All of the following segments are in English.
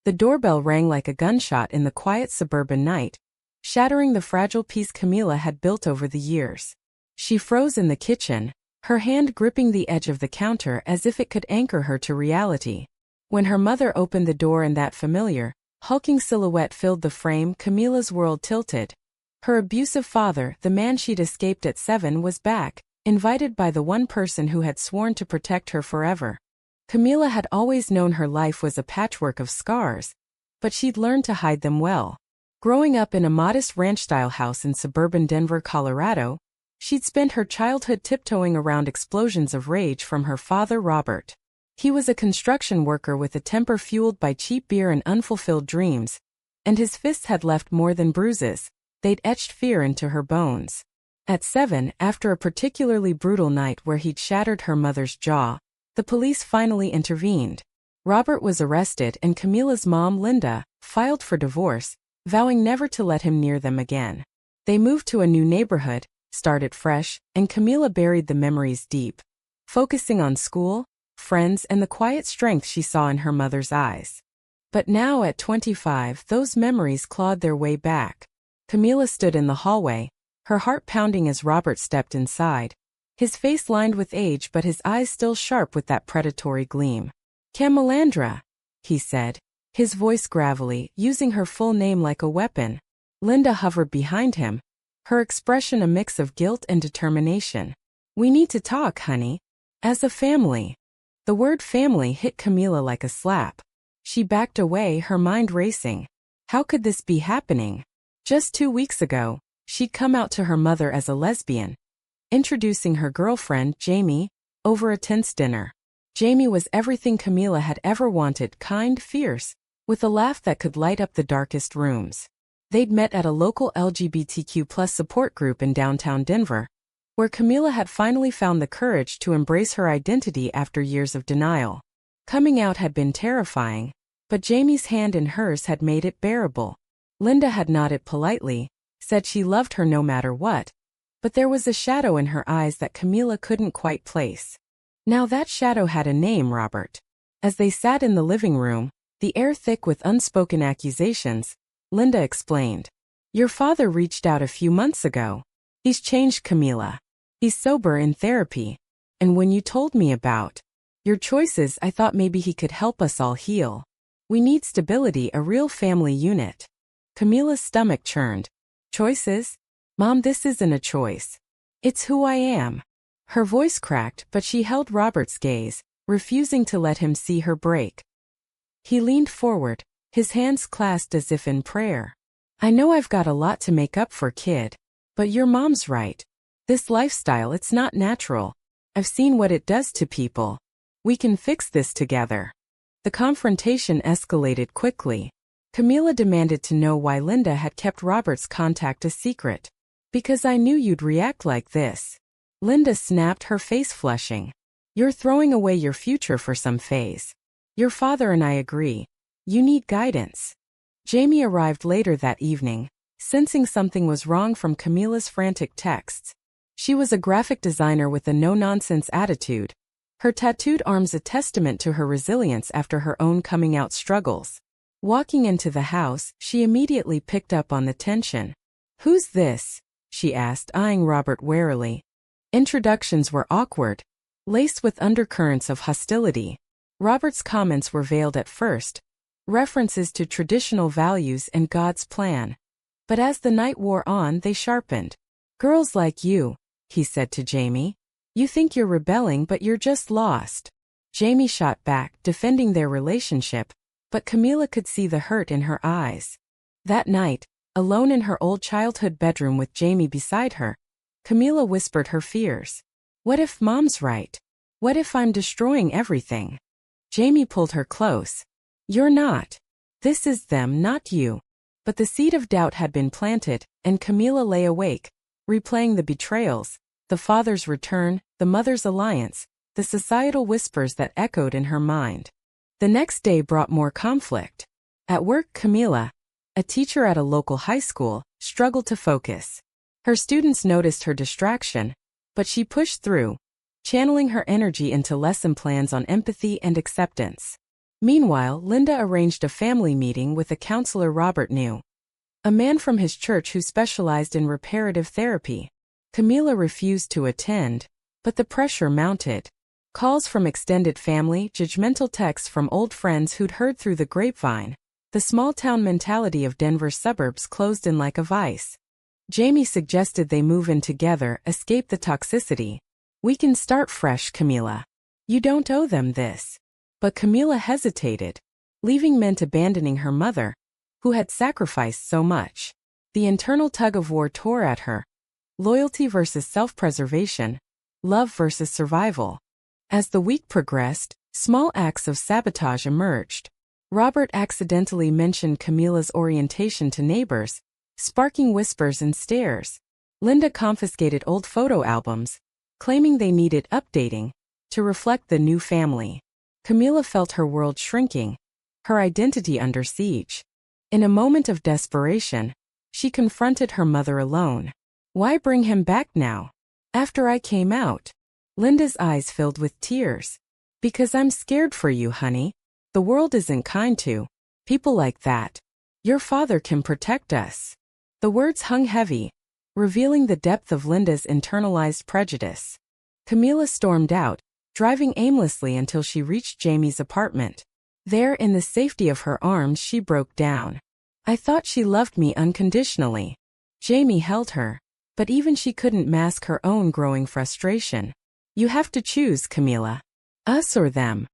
The doorbell rang like a gunshot in the quiet suburban night, shattering the fragile peace Camila had built over the years. She froze in the kitchen, her hand gripping the edge of the counter as if it could anchor her to reality. When her mother opened the door and that familiar, hulking silhouette filled the frame, Camila's world tilted. Her abusive father, the man she'd escaped at 7, was back, invited by the one person who had sworn to protect her forever. Camila had always known her life was a patchwork of scars, but she'd learned to hide them well. Growing up in a modest ranch-style house in suburban Denver, Colorado, she'd spent her childhood tiptoeing around explosions of rage from her father, Robert. He was a construction worker with a temper fueled by cheap beer and unfulfilled dreams, and his fists had left more than bruises, they'd etched fear into her bones. At 7, after a particularly brutal night where he'd shattered her mother's jaw, the police finally intervened. Robert was arrested and Camila's mom, Linda, filed for divorce, vowing never to let him near them again. They moved to a new neighborhood, started fresh, and Camila buried the memories deep, focusing on school, friends, and the quiet strength she saw in her mother's eyes. But now at 25, those memories clawed their way back. Camila stood in the hallway, her heart pounding as Robert stepped inside, his face lined with age but his eyes still sharp with that predatory gleam. "Camilandra," he said, his voice gravelly, using her full name like a weapon. Linda hovered behind him, her expression a mix of guilt and determination. "We need to talk, honey. As a family." The word family hit Camila like a slap. She backed away, her mind racing. How could this be happening? Just 2 weeks ago, she'd come out to her mother as a lesbian, introducing her girlfriend, Jamie, over a tense dinner. Jamie was everything Camila had ever wanted, kind, fierce, with a laugh that could light up the darkest rooms. They'd met at a local LGBTQ+ support group in downtown Denver, where Camila had finally found the courage to embrace her identity after years of denial. Coming out had been terrifying, but Jamie's hand in hers had made it bearable. Linda had nodded politely, said she loved her no matter what, but there was a shadow in her eyes that Camila couldn't quite place. Now that shadow had a name, Robert. As they sat in the living room, the air thick with unspoken accusations, Linda explained. "Your father reached out a few months ago. He's changed, Camila. He's sober in therapy. And when you told me about your choices, I thought maybe he could help us all heal. We need stability, a real family unit." Camila's stomach churned. "Choices? Mom, this isn't a choice. It's who I am." Her voice cracked, but she held Robert's gaze, refusing to let him see her break. He leaned forward, his hands clasped as if in prayer. "I know I've got a lot to make up for, kid. But your mom's right. This lifestyle, it's not natural. I've seen what it does to people. We can fix this together." The confrontation escalated quickly. Camila demanded to know why Linda had kept Robert's contact a secret. "Because I knew you'd react like this." Linda snapped, her face flushing. "You're throwing away your future for some phase. Your father and I agree. You need guidance." Jamie arrived later that evening, sensing something was wrong from Camila's frantic texts. She was a graphic designer with a no-nonsense attitude, her tattooed arms a testament to her resilience after her own coming-out struggles. Walking into the house, she immediately picked up on the tension. "Who's this?" she asked, eyeing Robert warily. Introductions were awkward, laced with undercurrents of hostility. Robert's comments were veiled at first, references to traditional values and God's plan. But as the night wore on, they sharpened. "Girls like you," he said to Jamie. "You think you're rebelling, but you're just lost." Jamie shot back, defending their relationship, but Camila could see the hurt in her eyes. That night, alone in her old childhood bedroom with Jamie beside her, Camila whispered her fears. "What if Mom's right? What if I'm destroying everything?" Jamie pulled her close. "You're not. This is them, not you." But the seed of doubt had been planted, and Camila lay awake, replaying the betrayals, the father's return, the mother's alliance, the societal whispers that echoed in her mind. The next day brought more conflict. At work, Camila, a teacher at a local high school, struggled to focus. Her students noticed her distraction, but she pushed through, channeling her energy into lesson plans on empathy and acceptance. Meanwhile, Linda arranged a family meeting with a counselor Robert knew, a man from his church who specialized in reparative therapy. Camila refused to attend, but the pressure mounted. Calls from extended family, judgmental texts from old friends who'd heard through the grapevine. The small-town mentality of Denver's suburbs closed in like a vice. Jamie suggested they move in together, escape the toxicity. "We can start fresh, Camila. You don't owe them this." But Camila hesitated. Leaving meant abandoning her mother, who had sacrificed so much. The internal tug-of-war tore at her. Loyalty versus self-preservation, love versus survival. As the week progressed, small acts of sabotage emerged. Robert accidentally mentioned Camila's orientation to neighbors, sparking whispers and stares. Linda confiscated old photo albums, claiming they needed updating to reflect the new family. Camila felt her world shrinking, her identity under siege. In a moment of desperation, she confronted her mother alone. "Why bring him back now? After I came out?" Linda's eyes filled with tears. "Because I'm scared for you, honey. The world isn't kind to people like that. Your father can protect us." The words hung heavy, revealing the depth of Linda's internalized prejudice. Camila stormed out, driving aimlessly until she reached Jamie's apartment. There, in the safety of her arms, she broke down. "I thought she loved me unconditionally." Jamie held her, but even she couldn't mask her own growing frustration. "You have to choose, Camila. Us or them."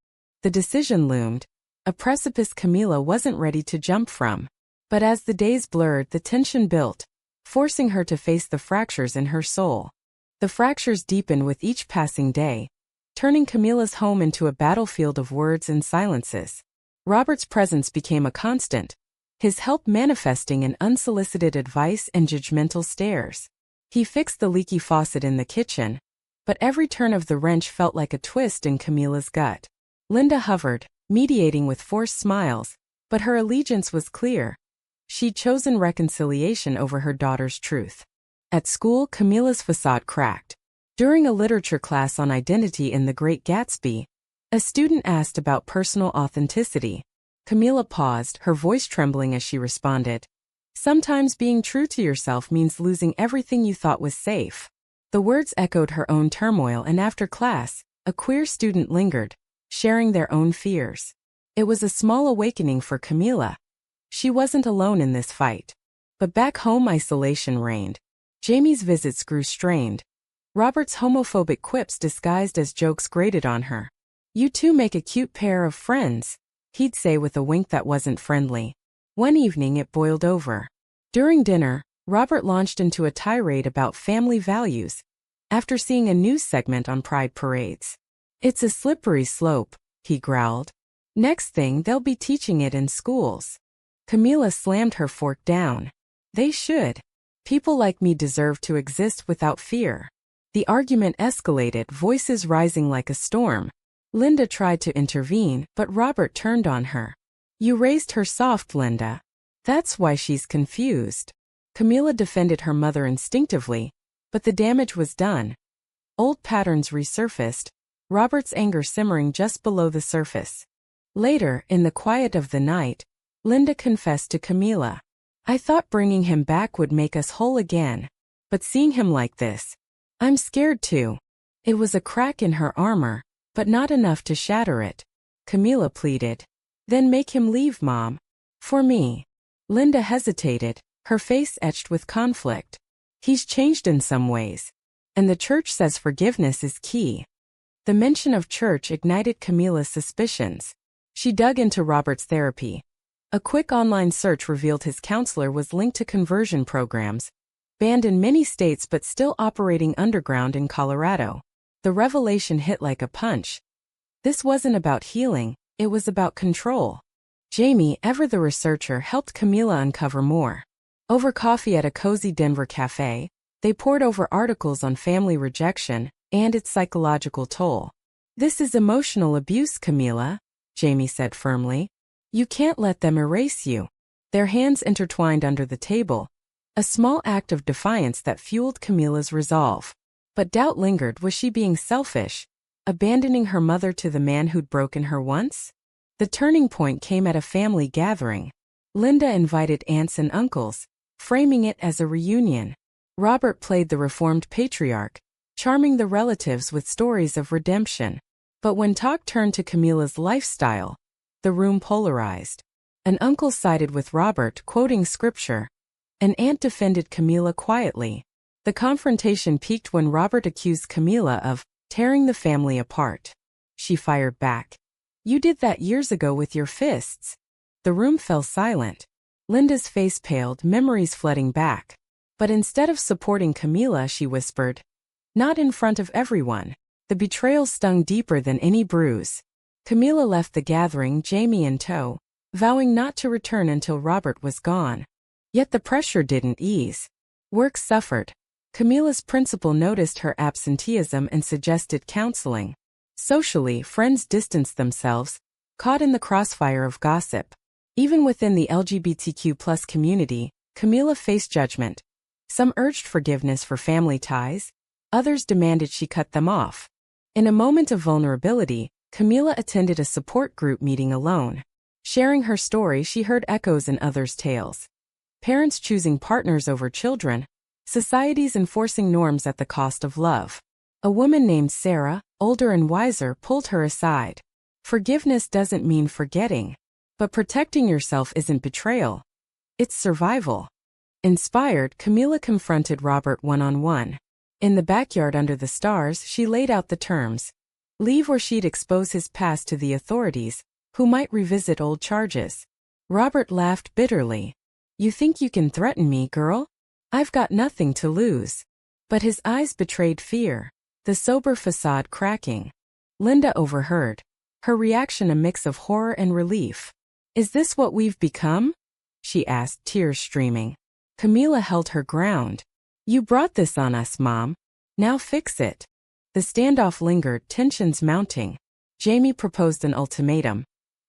The decision loomed, a precipice Camila wasn't ready to jump from. But as the days blurred, the tension built, forcing her to face the fractures in her soul. The fractures deepened with each passing day, turning Camila's home into a battlefield of words and silences. Robert's presence became a constant, his help manifesting in unsolicited advice and judgmental stares. He fixed the leaky faucet in the kitchen, but every turn of the wrench felt like a twist in Camila's gut. Linda hovered, mediating with forced smiles, but her allegiance was clear. She'd chosen reconciliation over her daughter's truth. At school, Camila's facade cracked. During a literature class on identity in The Great Gatsby, a student asked about personal authenticity. Camila paused, her voice trembling as she responded, "Sometimes being true to yourself means losing everything you thought was safe." The words echoed her own turmoil, and after class, a queer student lingered, sharing their own fears. It was a small awakening for Camila. She wasn't alone in this fight. But back home, isolation reigned. Jamie's visits grew strained. Robert's homophobic quips disguised as jokes grated on her. "You two make a cute pair of friends," he'd say with a wink that wasn't friendly. One evening it boiled over. During dinner, Robert launched into a tirade about family values, after seeing a news segment on pride parades. "It's a slippery slope," he growled. "Next thing, they'll be teaching it in schools." Camila slammed her fork down. "They should. People like me deserve to exist without fear." The argument escalated, voices rising like a storm. Linda tried to intervene, but Robert turned on her. "You raised her soft, Linda. That's why she's confused." Camila defended her mother instinctively, but the damage was done. Old patterns resurfaced, Robert's anger simmering just below the surface. Later, in the quiet of the night, Linda confessed to Camila, "I thought bringing him back would make us whole again. But seeing him like this, I'm scared too." It was a crack in her armor, but not enough to shatter it. Camila pleaded, "Then make him leave, Mom. For me." Linda hesitated, her face etched with conflict. "He's changed in some ways. And the church says forgiveness is key." The mention of church ignited Camila's suspicions. She dug into Robert's therapy. A quick online search revealed his counselor was linked to conversion programs, banned in many states but still operating underground in Colorado. The revelation hit like a punch. This wasn't about healing, it was about control. Jamie, ever the researcher, helped Camila uncover more. Over coffee at a cozy Denver cafe, they pored over articles on family rejection and its psychological toll. "This is emotional abuse, Camila," Jamie said firmly. "You can't let them erase you." Their hands intertwined under the table, a small act of defiance that fueled Camila's resolve. But doubt lingered. Was she being selfish, abandoning her mother to the man who'd broken her once? The turning point came at a family gathering. Linda invited aunts and uncles, framing it as a reunion. Robert played the reformed patriarch, charming the relatives with stories of redemption. But when talk turned to Camilla's lifestyle, the room polarized. An uncle sided with Robert, quoting scripture. An aunt defended Camilla quietly. The confrontation peaked when Robert accused Camilla of tearing the family apart. She fired back. "You did that years ago with your fists." The room fell silent. Linda's face paled, memories flooding back. But instead of supporting Camilla, she whispered, "Not in front of everyone." The betrayal stung deeper than any bruise. Camilla left the gathering, Jamie in tow, vowing not to return until Robert was gone. Yet the pressure didn't ease. Work suffered. Camilla's principal noticed her absenteeism and suggested counseling. Socially, friends distanced themselves, caught in the crossfire of gossip. Even within the LGBTQ+ community, Camilla faced judgment. Some urged forgiveness for family ties, others demanded she cut them off. In a moment of vulnerability, Camilla attended a support group meeting alone. Sharing her story, she heard echoes in others' tales. Parents choosing partners over children, societies enforcing norms at the cost of love. A woman named Sarah, older and wiser, pulled her aside. Forgiveness doesn't mean forgetting. But protecting yourself isn't betrayal. It's survival. Inspired, Camilla confronted Robert one-on-one. In the backyard under the stars, she laid out the terms. Leave or she'd expose his past to the authorities, who might revisit old charges. Robert laughed bitterly. "You think you can threaten me, girl? I've got nothing to lose." But his eyes betrayed fear, the sober facade cracking. Linda overheard. Her reaction a mix of horror and relief. "Is this what we've become?" she asked, tears streaming. Camilla held her ground. "You brought this on us, Mom. Now fix it." The standoff lingered, tensions mounting. Jamie proposed an ultimatum.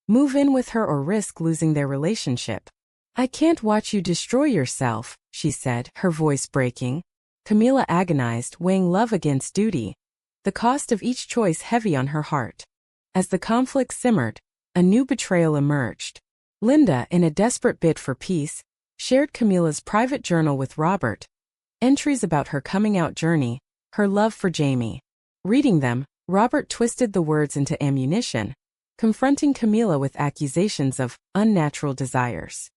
Move in with her or risk losing their relationship. "I can't watch you destroy yourself," she said, her voice breaking. Camilla agonized, weighing love against duty. The cost of each choice heavy on her heart. As the conflict simmered, a new betrayal emerged. Linda, in a desperate bid for peace, shared Camilla's private journal with Robert. Entries about her coming-out journey, her love for Jamie. Reading them, Robert twisted the words into ammunition, confronting Camilla with accusations of unnatural desires.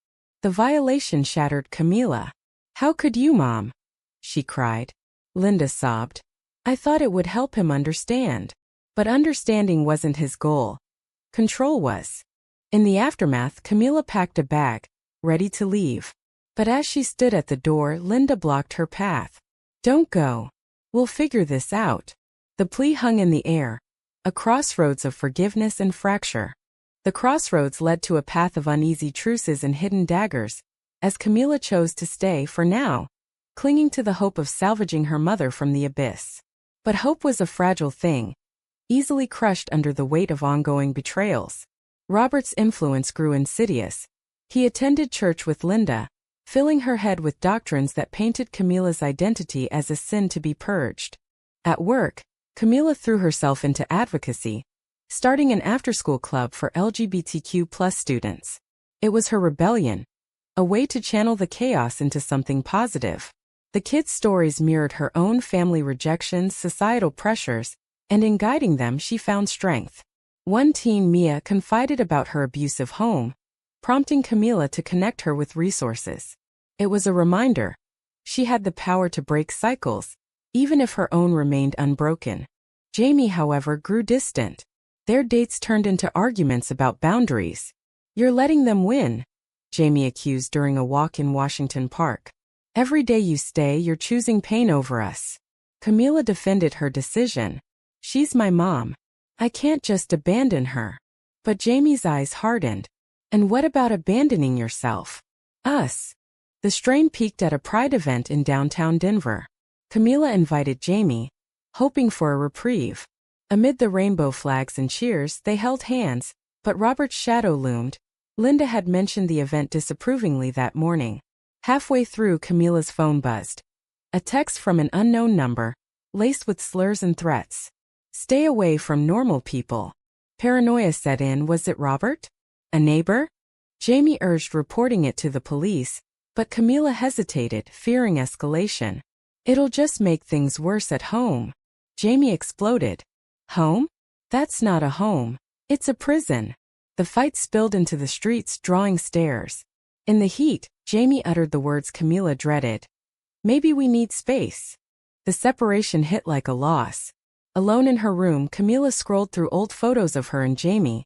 The violation shattered Camilla. "How could you, Mom?" she cried. Linda sobbed. "I thought it would help him understand." But understanding wasn't his goal. Control was. In the aftermath, Camilla packed a bag, ready to leave. But as she stood at the door, Linda blocked her path. "Don't go. We'll figure this out." The plea hung in the air, a crossroads of forgiveness and fracture. The crossroads led to a path of uneasy truces and hidden daggers, as Camilla chose to stay for now, clinging to the hope of salvaging her mother from the abyss. But hope was a fragile thing, easily crushed under the weight of ongoing betrayals. Robert's influence grew insidious. He attended church with Linda, filling her head with doctrines that painted Camilla's identity as a sin to be purged. At work, Camilla threw herself into advocacy, starting an after-school club for LGBTQ+ students. It was her rebellion, a way to channel the chaos into something positive. The kids' stories mirrored her own family rejections, societal pressures, and in guiding them she found strength. One teen, Mia, confided about her abusive home, prompting Camilla to connect her with resources. It was a reminder. She had the power to break cycles, even if her own remained unbroken. Jamie, however, grew distant. Their dates turned into arguments about boundaries. "You're letting them win," Jamie accused during a walk in Washington Park. "Every day you stay, you're choosing pain over us." Camilla defended her decision. "She's my mom. I can't just abandon her." But Jamie's eyes hardened. "And what about abandoning yourself? Us?" The strain peaked at a pride event in downtown Denver. Camilla invited Jamie, hoping for a reprieve. Amid the rainbow flags and cheers, they held hands, but Robert's shadow loomed. Linda had mentioned the event disapprovingly that morning. Halfway through, Camilla's phone buzzed. A text from an unknown number, laced with slurs and threats. "Stay away from normal people. Paranoia set in. Was it Robert? A neighbor? Jamie urged reporting it to the police, but Camila hesitated, fearing escalation. It'll just make things worse at home. Jamie exploded. Home? That's not a home. It's a prison. The fight spilled into the streets, drawing stares. In the heat, Jamie uttered the words Camila dreaded. Maybe we need space. The separation hit like a loss. Alone in her room, Camila scrolled through old photos of her and Jamie,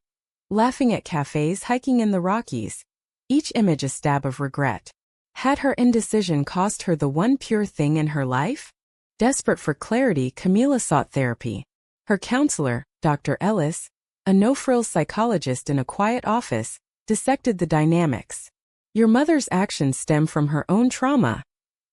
laughing at cafes, hiking in the Rockies. Each image a stab of regret. Had her indecision cost her the one pure thing in her life? Desperate for clarity, Camila sought therapy. Her counselor, Dr. Ellis, a no-frills psychologist in a quiet office, dissected the dynamics. Your mother's actions stem from her own trauma,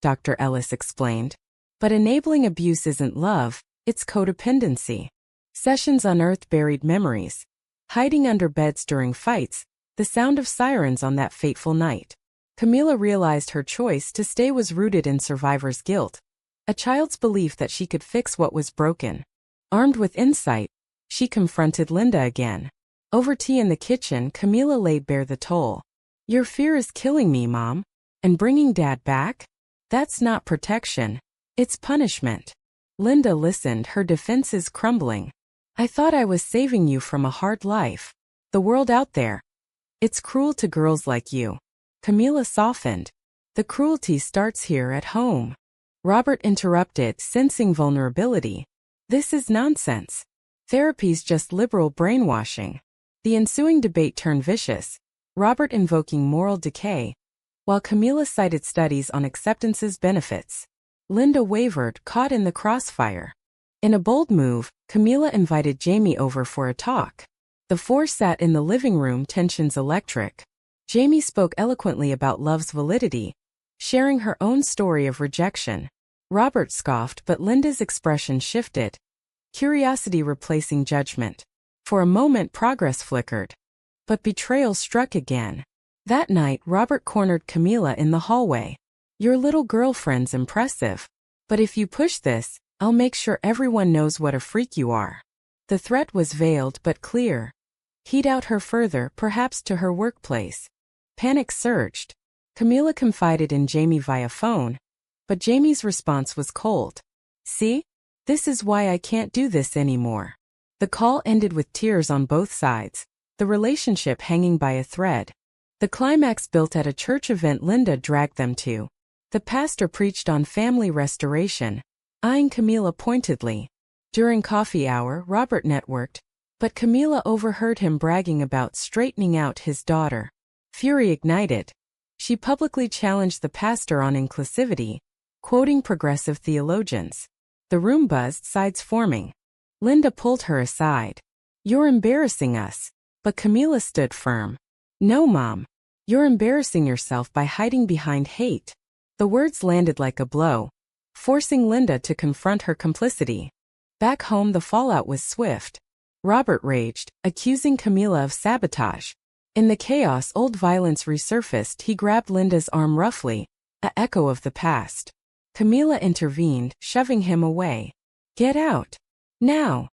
Dr. Ellis explained. But enabling abuse isn't love, it's codependency. Sessions unearthed buried memories. Hiding under beds during fights, the sound of sirens on that fateful night. Camila realized her choice to stay was rooted in survivor's guilt, a child's belief that she could fix what was broken. Armed with insight, she confronted Linda again. Over tea in the kitchen, Camila laid bare the toll. Your fear is killing me, Mom. And bringing Dad back? That's not protection. It's punishment. Linda listened, her defenses crumbling. I thought I was saving you from a hard life. The world out there. It's cruel to girls like you. Camila softened. The cruelty starts here at home. Robert interrupted, sensing vulnerability. This is nonsense. Therapy's just liberal brainwashing. The ensuing debate turned vicious, Robert invoking moral decay, while Camila cited studies on acceptance's benefits. Linda wavered, caught in the crossfire. In a bold move, Camila invited Jamie over for a talk. The four sat in the living room, tensions electric. Jamie spoke eloquently about love's validity, sharing her own story of rejection. Robert scoffed, but Linda's expression shifted, curiosity replacing judgment. For a moment, progress flickered. But betrayal struck again. That night, Robert cornered Camila in the hallway. Your little girlfriend's impressive. But if you push this, I'll make sure everyone knows what a freak you are. The threat was veiled but clear. He'd out her further, perhaps to her workplace. Panic surged. Camila confided in Jamie via phone, but Jamie's response was cold. See? This is why I can't do this anymore. The call ended with tears on both sides, the relationship hanging by a thread. The climax built at a church event Linda dragged them to. The pastor preached on family restoration, eyeing Camila pointedly. During coffee hour, Robert networked, but Camila overheard him bragging about straightening out his daughter. Fury ignited. She publicly challenged the pastor on inclusivity, quoting progressive theologians. The room buzzed, sides forming. Linda pulled her aside. You're embarrassing us. But Camila stood firm. No, Mom. You're embarrassing yourself by hiding behind hate. The words landed like a blow, forcing Linda to confront her complicity. Back home, the fallout was swift. Robert raged, accusing Camila of sabotage. In the chaos, old violence resurfaced. He grabbed Linda's arm roughly, an echo of the past. Camila intervened, shoving him away. Get out. Now.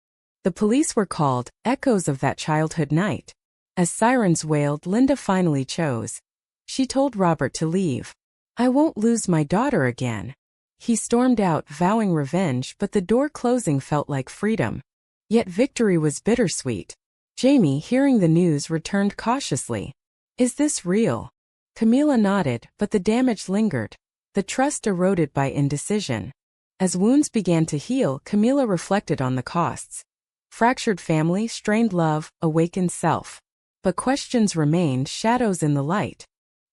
The police were called, echoes of that childhood night. As sirens wailed, Linda finally chose. She told Robert to leave. I won't lose my daughter again. He stormed out, vowing revenge, but the door closing felt like freedom. Yet victory was bittersweet. Jamie, hearing the news, returned cautiously. Is this real? Camila nodded, but the damage lingered. The trust eroded by indecision. As wounds began to heal, Camila reflected on the costs. Fractured family, strained love, awakened self. But questions remained, shadows in the light.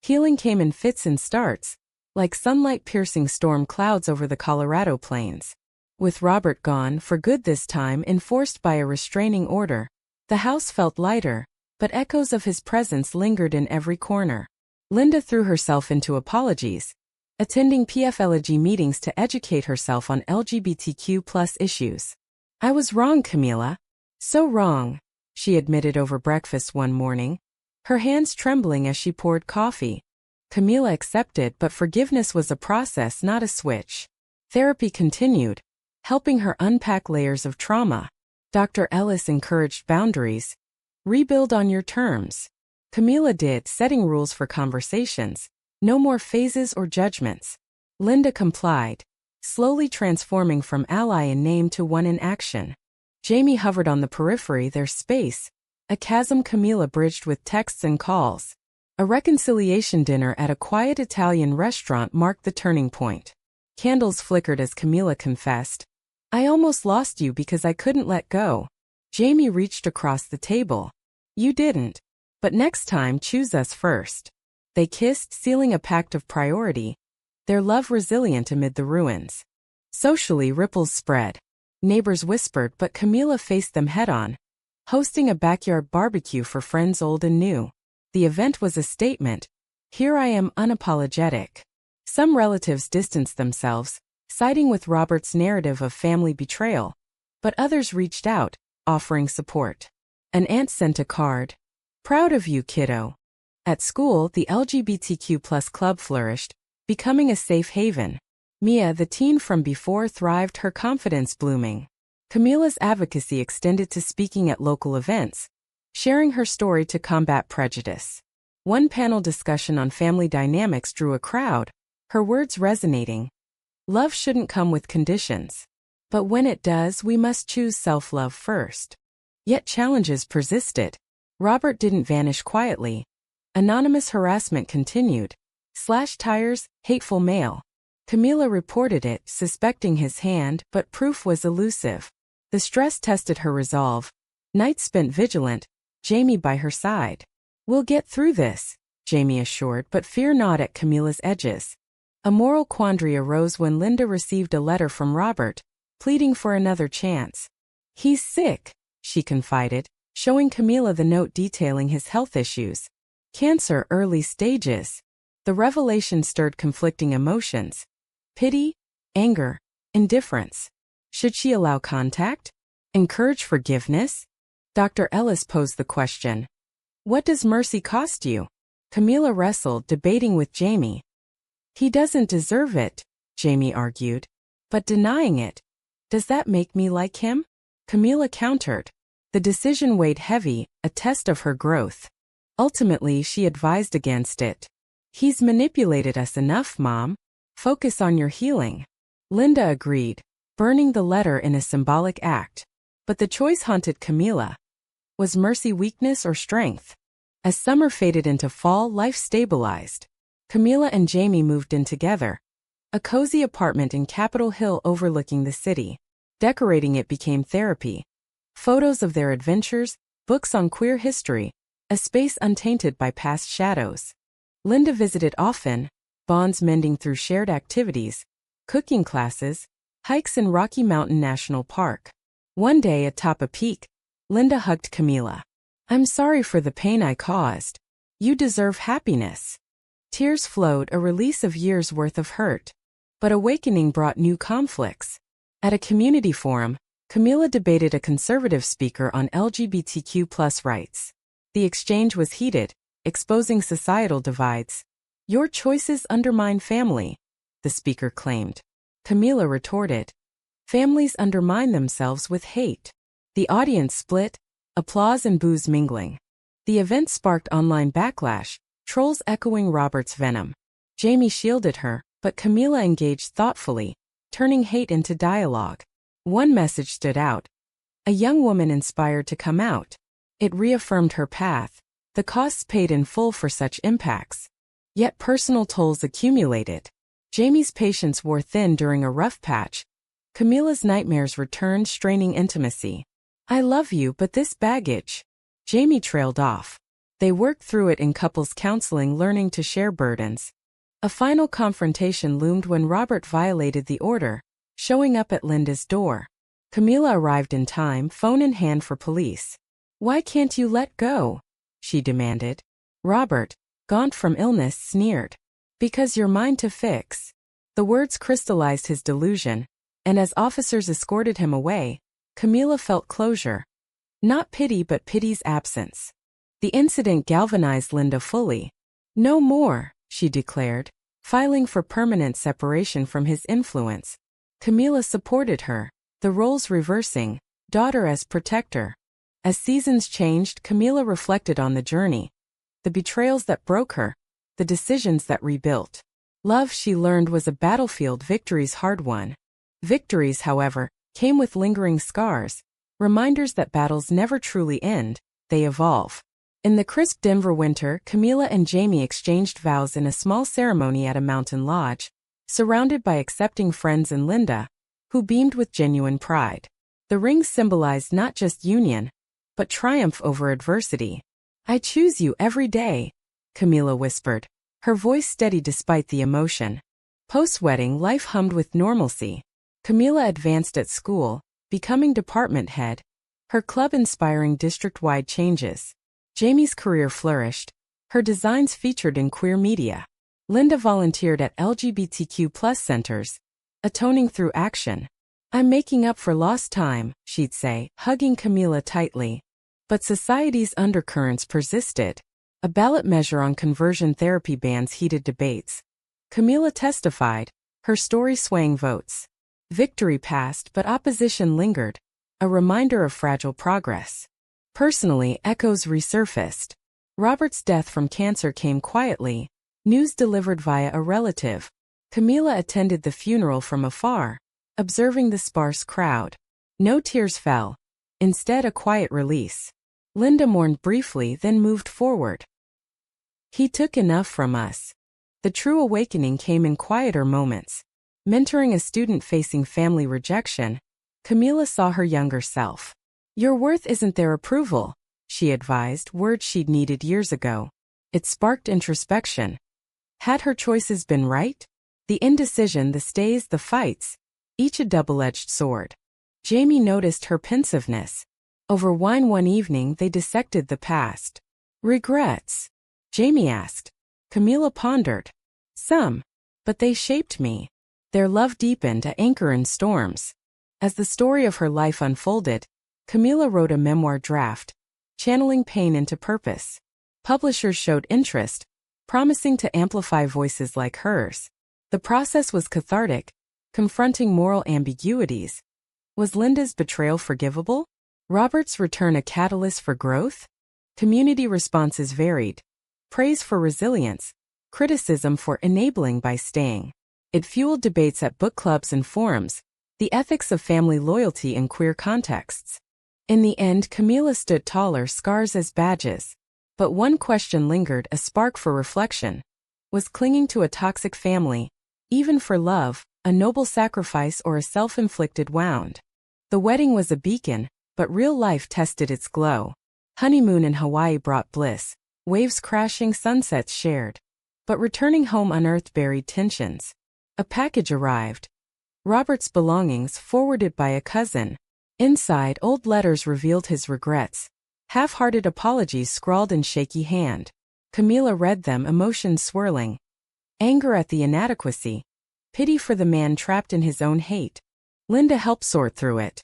Healing came in fits and starts, like sunlight piercing storm clouds over the Colorado plains. With Robert gone, for good this time, enforced by a restraining order, the house felt lighter, but echoes of his presence lingered in every corner. Linda threw herself into apologies, attending PFLG meetings to educate herself on LGBTQ+ issues. I was wrong, Camila. So wrong, she admitted over breakfast one morning, her hands trembling as she poured coffee. Camila accepted, but forgiveness was a process, not a switch. Therapy continued, helping her unpack layers of trauma. Dr. Ellis encouraged boundaries. Rebuild on your terms. Camila did, setting rules for conversations. No more phases or judgments. Linda complied, slowly transforming from ally in name to one in action. Jamie hovered on the periphery, their space, a chasm Camila bridged with texts and calls. A reconciliation dinner at a quiet Italian restaurant marked the turning point. Candles flickered as Camila confessed, "I almost lost you because I couldn't let go." Jamie reached across the table. "You didn't. But next time, choose us first." They kissed, sealing a pact of priority, their love resilient amid the ruins. Socially, ripples spread. Neighbors whispered, but Camila faced them head-on, hosting a backyard barbecue for friends old and new. The event was a statement. Here I am, unapologetic. Some relatives distanced themselves, siding with Robert's narrative of family betrayal, but others reached out, offering support. An aunt sent a card. "Proud of you, kiddo." At school, the LGBTQ+ club flourished, becoming a safe haven. Mia, the teen from before, thrived, her confidence blooming. Camila's advocacy extended to speaking at local events, sharing her story to combat prejudice. One panel discussion on family dynamics drew a crowd, her words resonating. Love shouldn't come with conditions. But when it does, we must choose self-love first. Yet challenges persisted. Robert didn't vanish quietly. Anonymous harassment continued. Slashed tires, hateful mail. Camila reported it, suspecting his hand, but proof was elusive. The stress tested her resolve. Nights spent vigilant, Jamie by her side. "We'll get through this," Jamie assured, but fear not at Camila's edges. A moral quandary arose when Linda received a letter from Robert, pleading for another chance. "He's sick," she confided, showing Camila the note detailing his health issues. "Cancer, early stages." The revelation stirred conflicting emotions. Pity, anger, indifference. Should she allow contact? Encourage forgiveness? Dr. Ellis posed the question. "What does mercy cost you?" Camila wrestled, debating with Jamie. "He doesn't deserve it," Jamie argued. "But denying it, does that make me like him?" Camila countered. The decision weighed heavy, a test of her growth. Ultimately, she advised against it. "He's manipulated us enough, Mom. Focus on your healing." Linda agreed, burning the letter in a symbolic act. But the choice haunted Camila. Was mercy weakness or strength? As summer faded into fall, life stabilized. Camila and Jamie moved in together. A cozy apartment in Capitol Hill overlooking the city. Decorating it became therapy. Photos of their adventures, books on queer history, a space untainted by past shadows. Linda visited often, bonds mending through shared activities, cooking classes, hikes in Rocky Mountain National Park. One day atop a peak, Linda hugged Camila. "I'm sorry for the pain I caused. You deserve happiness." Tears flowed, a release of years' worth of hurt. But awakening brought new conflicts. At a community forum, Camila debated a conservative speaker on LGBTQ+ rights. The exchange was heated, exposing societal divides. "Your choices undermine family," the speaker claimed. Camila retorted, "Families undermine themselves with hate." The audience split, applause and boos mingling. The event sparked online backlash, trolls echoing Robert's venom. Jamie shielded her, but Camila engaged thoughtfully, turning hate into dialogue. One message stood out. A young woman inspired to come out. It reaffirmed her path. The costs paid in full for such impacts. Yet personal tolls accumulated. Jamie's patience wore thin during a rough patch. Camila's nightmares returned, straining intimacy. "I love you, but this baggage." Jamie trailed off. They worked through it in couples counseling, learning to share burdens. A final confrontation loomed when Robert violated the order, showing up at Linda's door. Camila arrived in time, phone in hand for police. "Why can't you let go?" she demanded. Robert, gaunt from illness, sneered. "Because you're mine to fix." The words crystallized his delusion, and as officers escorted him away, Camila felt closure. Not pity, but pity's absence. The incident galvanized Linda fully. "No more," she declared, filing for permanent separation from his influence. Camila supported her, the roles reversing, daughter as protector. As seasons changed, Camila reflected on the journey. The betrayals that broke her, the decisions that rebuilt. Love, she learned, was a battlefield, victories hard-won. Victories, however, came with lingering scars, reminders that battles never truly end, they evolve. In the crisp Denver winter, Camila and Jamie exchanged vows in a small ceremony at a mountain lodge, surrounded by accepting friends and Linda, who beamed with genuine pride. The rings symbolized not just union, but triumph over adversity. "I choose you every day," Camila whispered, her voice steady despite the emotion. Post-wedding, life hummed with normalcy. Camila advanced at school, becoming department head, her club inspiring district-wide changes. Jamie's career flourished, her designs featured in queer media. Linda volunteered at LGBTQ+ centers, atoning through action. "I'm making up for lost time," she'd say, hugging Camila tightly. But society's undercurrents persisted. A ballot measure on conversion therapy bans heated debates. Camila testified, her story swaying votes. Victory passed, but opposition lingered, a reminder of fragile progress. Personally, echoes resurfaced. Robert's death from cancer came quietly, news delivered via a relative. Camila attended the funeral from afar, observing the sparse crowd. No tears fell. Instead, a quiet release. Linda mourned briefly, then moved forward. "He took enough from us." The true awakening came in quieter moments. Mentoring a student facing family rejection, Camila saw her younger self. "Your worth isn't their approval," she advised, words she'd needed years ago. It sparked introspection. Had her choices been right? The indecision, the stays, the fights, each a double-edged sword. Jamie noticed her pensiveness. Over wine one evening, they dissected the past. "Regrets?" Jamie asked. Camila pondered. "Some. But they shaped me." Their love deepened, a anchor in storms. As the story of her life unfolded, Camila wrote a memoir draft, channeling pain into purpose. Publishers showed interest, promising to amplify voices like hers. The process was cathartic, confronting moral ambiguities. Was Linda's betrayal forgivable? Robert's return a catalyst for growth? Community responses varied. Praise for resilience, criticism for enabling by staying. It fueled debates at book clubs and forums, the ethics of family loyalty in queer contexts. In the end, Camila stood taller, scars as badges. But one question lingered, a spark for reflection. Was clinging to a toxic family, even for love, a noble sacrifice or a self-inflicted wound? The wedding was a beacon, but real life tested its glow. Honeymoon in Hawaii brought bliss, waves crashing, sunsets shared. But returning home unearthed buried tensions. A package arrived. Robert's belongings, forwarded by a cousin. Inside, old letters revealed his regrets. Half-hearted apologies scrawled in shaky hand. Camila read them, emotions swirling. Anger at the inadequacy. Pity for the man trapped in his own hate. Linda helped sort through it.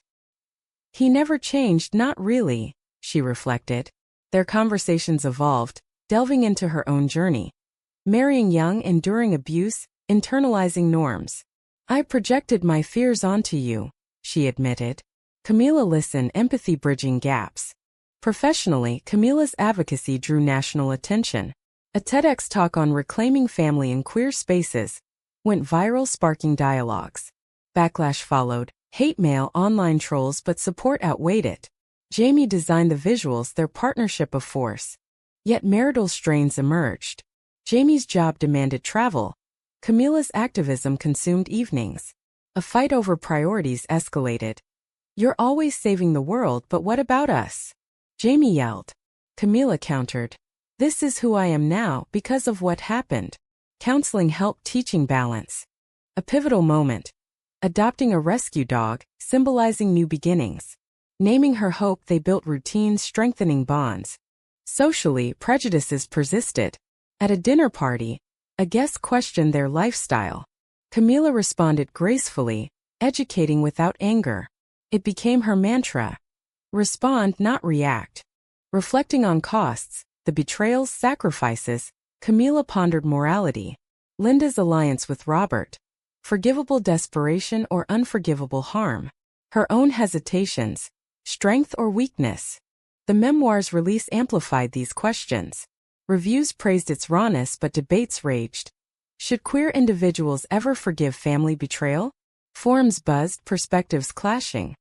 "He never changed, not really," she reflected. Their conversations evolved, delving into her own journey. Marrying young, enduring abuse, internalizing norms. "I projected my fears onto you," she admitted. Camila listened, empathy bridging gaps. Professionally, Camila's advocacy drew national attention. A TEDx talk on reclaiming family in queer spaces went viral, sparking dialogues. Backlash followed, hate mail, online trolls, but support outweighed it. Jamie designed the visuals, their partnership a force. Yet marital strains emerged. Jamie's job demanded travel. Camila's activism consumed evenings. A fight over priorities escalated. "You're always saving the world, but what about us?" Jamie yelled. Camila countered. "This is who I am now because of what happened." Counseling helped, teaching balance. A pivotal moment. Adopting a rescue dog, symbolizing new beginnings. Naming her Hope, they built routines, strengthening bonds. Socially, prejudices persisted. At a dinner party, a guest questioned their lifestyle. Camila responded gracefully, educating without anger. It became her mantra. Respond, not react. Reflecting on costs, the betrayals, sacrifices, Camila pondered morality. Linda's alliance with Robert. Forgivable desperation or unforgivable harm. Her own hesitations. Strength or weakness. The memoir's release amplified these questions. Reviews praised its rawness, but debates raged. Should queer individuals ever forgive family betrayal? Forums buzzed, perspectives clashing.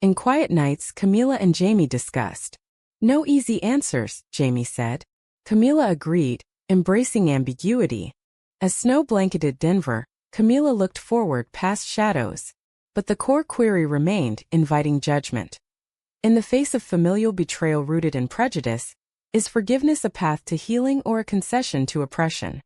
In quiet nights, Camila and Jamie discussed. No easy answers, Jamie said. Camila agreed, embracing ambiguity. As snow blanketed Denver, Camila looked forward past shadows. But the core query remained, inviting judgment. In the face of familial betrayal rooted in prejudice, is forgiveness a path to healing or a concession to oppression?